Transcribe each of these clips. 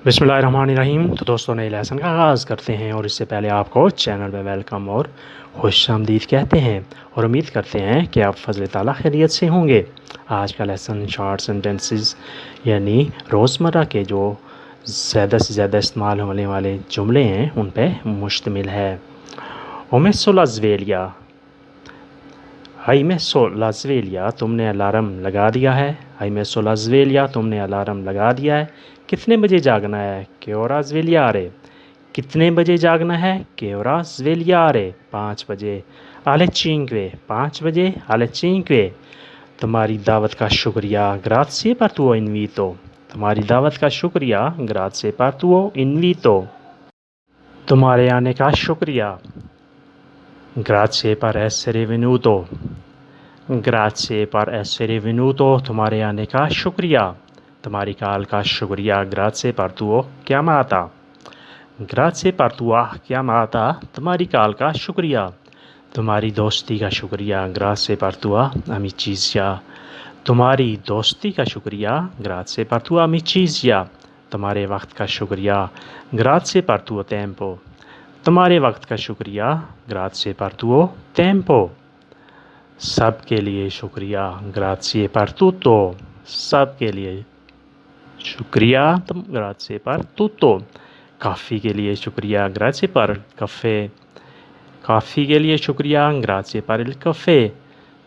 बिस्मिल्लाहिर्रहमानिर्रहीम। तो दोस्तों, नए लेसन का आगाज़ करते हैं और इससे पहले आपको चैनल में वेलकम और खुशामदीद कहते हैं और उम्मीद करते हैं कि आप फजल ताला खैरियत से होंगे। आज का लेसन शॉर्ट सेंटेंसेस यानी रोज़मर्रा के जो ज़्यादा से ज़्यादा इस्तेमाल होने वाले जुमले हैं उन पे मुश्तमिल है। ओमेसोलाज़वेलिया, हाइमेसोलाज़वेलिया, तुमने अलार्म लगा दिया है। हाइमेसोलाज़वेलिया, तुमने अलार्म लगा दिया है। कितने बजे जागना है? केओराज़वेलियारे, कितने बजे जागना है? केओराज़वेलियारे, 5 बजे। आले चिंक्वे, 5 बजे। आले चिंक्वे, तुम्हारी दावत का शुक्रिया। ग्राzie per tuo invito, तुम्हारी दावत का शुक्रिया। ग्राzie per tuo invito, तुम्हारे आने का शुक्रिया। Grazie per essere venuto, grazie per essere venuto, तुम्हारे आने का शुक्रिया। तुम्हारी कॉल का शुक्रिया। Grazie per tua chiamata, grazie per tua chiamata, तुम्हारी कॉल का शुक्रिया। तुम्हारी दोस्ती का शुक्रिया। Grazie per tua amicizia, तुम्हारी दोस्ती का शुक्रिया। Grazie per tua amicizia, तुम्हारे वक्त का शुक्रिया। Grazie per tuo tempo, तुम्हारे वक्त का शुक्रिया। Grazie per tuo tempo, सब के लिए शुक्रिया। Grazie per tutto, सब के लिए शुक्रिया। Grazie per tutto, काफ़ी के लिए शुक्रिया। Grazie per caffè, काफ़ी के लिए शुक्रिया। Grazie per il caffè,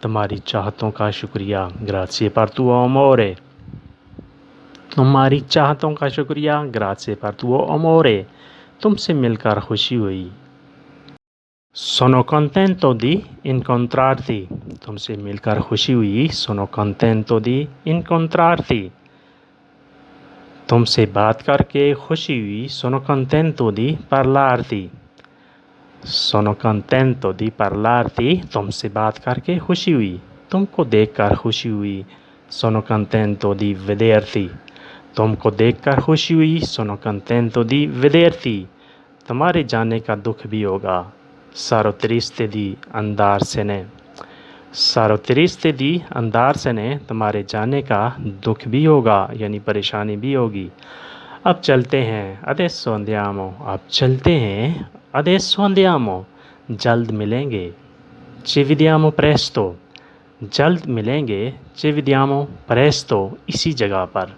तुम्हारी चाहतों का शुक्रिया। Grazie per tuo amore, तुम्हारी चाहतों का शुक्रिया। Grazie per tuo amore, तुमसे मिलकर खुशी हुई। Sono contento di incontrarti, तुमसे मिलकर खुशी हुई। Sono contento di incontrarti, तुमसे बात करके खुशी हुई। Sono contento di parlarti, sono contento di parlarti, तुमसे बात करके खुशी हुई। तुमको देखकर खुशी हुई। Sono contento di vederti, तुमको देखकर खुशी हुई। Sono contento di vederti, तुम्हारे जाने का दुख भी होगा। Sarò triste di andarsene, sarò triste di andarsene, तुम्हारे जाने का दुख भी होगा यानी परेशानी भी होगी। अब चलते हैं। Adesso andiamo, अब चलते हैं। Adesso andiamo, जल्द मिलेंगे। Ci vediamo presto, जल्द मिलेंगे। Ci vediamo presto, इसी जगह पर।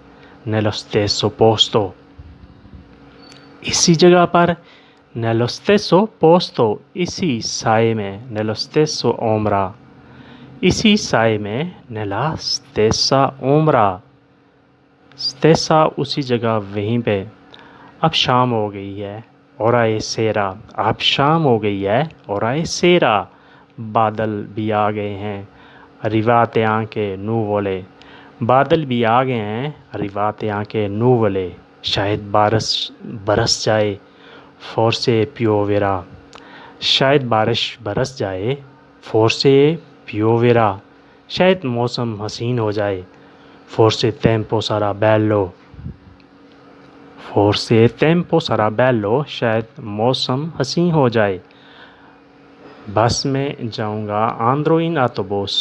Nello stesso posto, इसी जगह पर। Nello stesso posto, इसी साए में। Nello stesso ombra, इसी साए में। Nella stessa ombra, stessa उसी जगह वहीं पे। अब शाम हो गई है। Ora è sera, अब शाम हो गई है। Ora è sera, बादल भी आ गए हैं। Arrivate anche nuvole, बादल भी आ गए हैं। Arrivate anche nuvole, शायद बारिश बरस जाए। Forse pioverà, शायद बारिश बरस जाए। Forse pioverà, शायद मौसम हसीन हो जाए। Forse tempo sarà bello, forse tempo sarà bello, शायद मौसम हसीन हो जाए। बस में जाऊंगा। Andrò in autobus,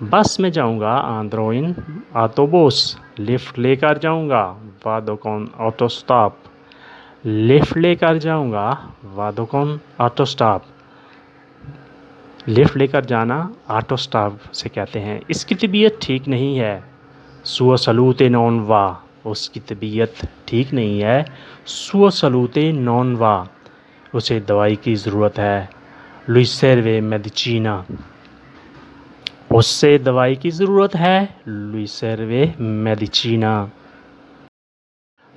बस में जाऊंगा। Andrò in autobus, लिफ्ट लेकर जाऊंगा। Vado con autostop, लिफ्ट लेकर जाऊंगा। Vado con autostop, लिफ्ट लेकर जाना ऑटो स्टॉप से कहते हैं। इसकी तबीयत ठीक नहीं है। Sua salute non va, उसकी तबीयत ठीक नहीं है। Sua salute non va, उसे दवाई की ज़रूरत है। Lui serve medicina, उससे दवाई की ज़रूरत है। Lui serve medicina,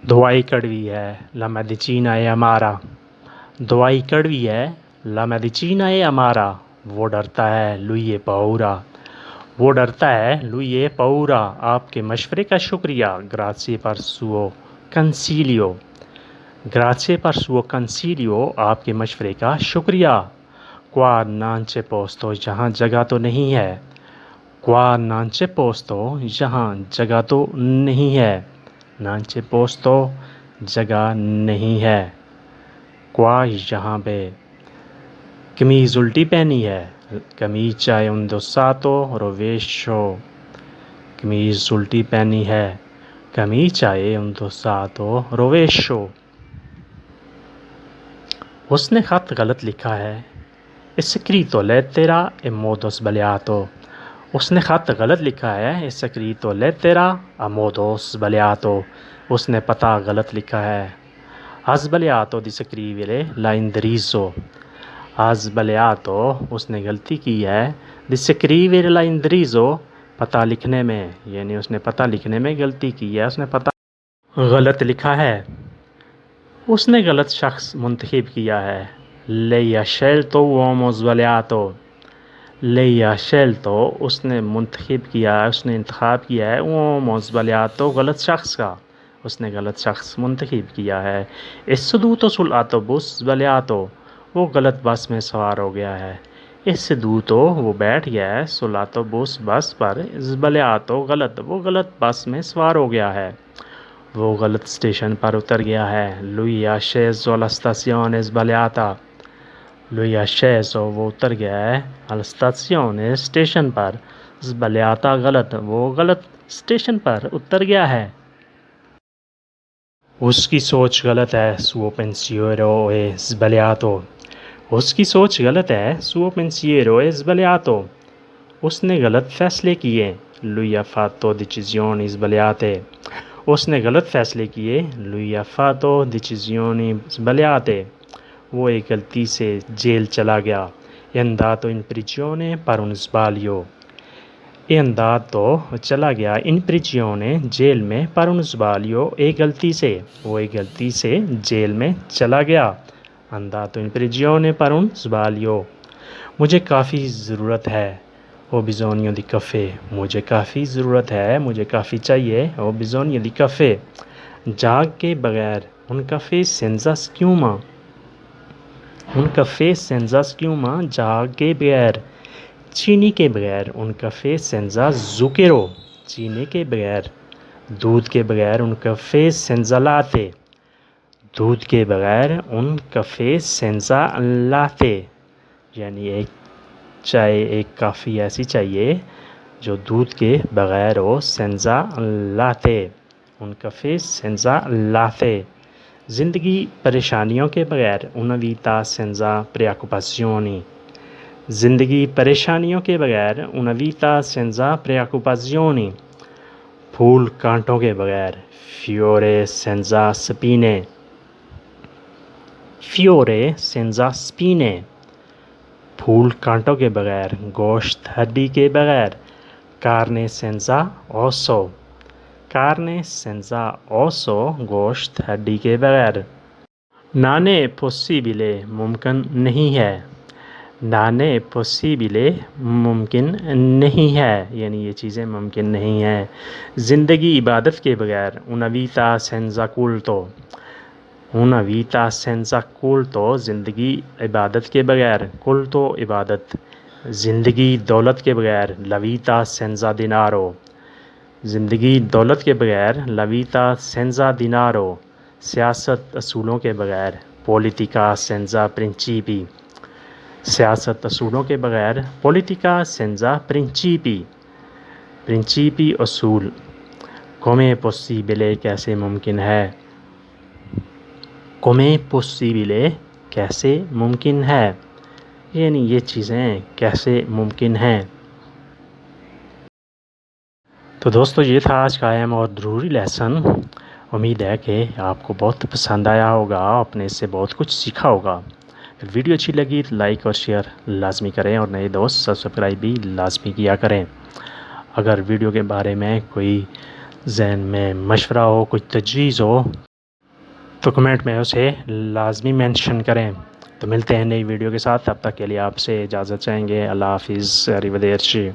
दवाई कड़वी है। La medicina è amara, दवाई कड़वी है। La medicina è amara, वो डरता है। Lui è paura, वो डरता है। Lui è paura, आपके मशवरे का शुक्रिया। Grazie per suo consiglio, grazie per suo consiglio, आपके मशवरे का शुक्रिया। Qua non c'è posto, यहाँ जगह तो नहीं है। Qua non c'è posto, यहाँ जगह तो नहीं है। Non c'è posto, जगह नहीं है। Qua, यहाँ पे। कमीज़ उल्टी पहनी है। Camicia indossato rovescio, कमीज़ उल्टी पहनी है। camicia è indossato rovescio. उसने खत गलत लिखा है. Scritto lettera in modo sbagliato. उसने खत गलत लिखा है. Scritto lettera a modo sbagliato. उसने पता गलत लिखा है. Ha sbagliato di scrivere l'indirizzo. Ha sbagliato उसने गलती की है. Di scrivere l'indirizzo पता लिखने में, यानी उसने पता लिखने में गलती की है. उसने पता गलत लिखा है. उसने गलत शख्स मुंतखब किया है. Lei ha scelto uomo sbagliato. Lei ha scelto उसने मुंतखब किया है, उसने इंतखाब किया है. uomo sbagliato गलत शख्स का, उसने गलत शख्स मुंतखब किया है. È seduto sull'autobus sbagliato. वो गलत बस में सवार हो गया है. È seduto वो बैठ गया है. sull'autobus बस पर. sbagliato गलत, वो गलत बस में सवार हो गया है. वो गलत स्टेशन पर उतर गया है. Lui ha sceso alla stazione sbagliata. Lui ha sceso वो उतर गया है. alla stazione स्टेशन पर. sbagliata गलत, वो गलत स्टेशन पर उतर गया है. उसकी सोच गलत है. suo pensiero è sbagliato. उसकी सोच गलत है. suo pensiero è sbagliato. उसने गलत फैसले किए. Lui ha fatto decisioni sbagliate. उसने गलत फैसले किए. Lui ha fatto decisioni sbagliate. वो एक गलती से जेल चला गया. È andato in prigione per un sbaglio. È andato चला गया. in prigione जेल में. per un sbaglio एक गलती से, वो एक गलती से जेल में चला गया. andato in prigione per un sbaglio. मुझे काफ़ी ज़रूरत है. ho bisogno di caffè. मुझे काफ़ी ज़रूरत है, मुझे काफ़ी चाहिए. ho bisogno di caffè. जाग के बगैर. un caffè senza schiuma. un caffè senza schiuma जाग के बगैर. चीनी के बगैर. un caffè senza zucchero. चीनी के बगैर. दूध के बगैर. un caffè senza latte. दूध के बगैर. un caffè senza latte. यानी एक चाय, एक काफ़ी ऐसी चाहिए जो दूध के बगैर हो. senza latte. un caffè senza latte. ज़िंदगी परेशानियों के बगैर. una vita senza preoccupazioni. ज़िंदगी परेशानियों के बगैर. una vita senza preoccupazioni. फूल कांटों के बगैर. fiore senza spine. fiore senza spine. फूल कांटों के बगैर. गोश्त हड्डी के बगैर. carne senza osso. carne senza osso गोश्त हड्डी के बगैर. non è possibile मुमकिन नहीं है. non è possibile मुमकिन नहीं है, यानी ये चीज़ें मुमकिन नहीं हैं. ज़िंदगी इबादत के बगैर. una vita senza culto. una vita senza culto ज़िंदगी इबादत के बगैर. culto इबादत. ज़िंदगी दौलत के बगैर. la vita senza denaro. ज़िंदगी दौलत के बगैर. la vita senza denaro. सियासत असूलों के बगैर. politica senza principi. सियासत असूलों के बगैर. politica senza principi. principi असूल. come possibile कैसे मुमकिन है. come possibile कैसे मुमकिन है, यानी ये चीज़ें कैसे मुमकिन हैं. तो दोस्तों ये था आज का अहम और ज़रूरी लेसन. उम्मीद है कि आपको बहुत पसंद आया होगा, आपने इससे बहुत कुछ सीखा होगा. वीडियो अच्छी लगी तो लाइक और शेयर लाजमी करें और नए दोस्त सब्सक्राइब भी लाजमी किया करें. अगर वीडियो के बारे में कोई जहन में मशवरा हो, कुछ तजवीज़ हो तो कमेंट में उसे लाजमी मेंशन करें. तो मिलते हैं नई वीडियो के साथ. तब तक के लिए आपसे इजाज़त चाहेंगे. अल्लाह हाफिज़. arrivederci.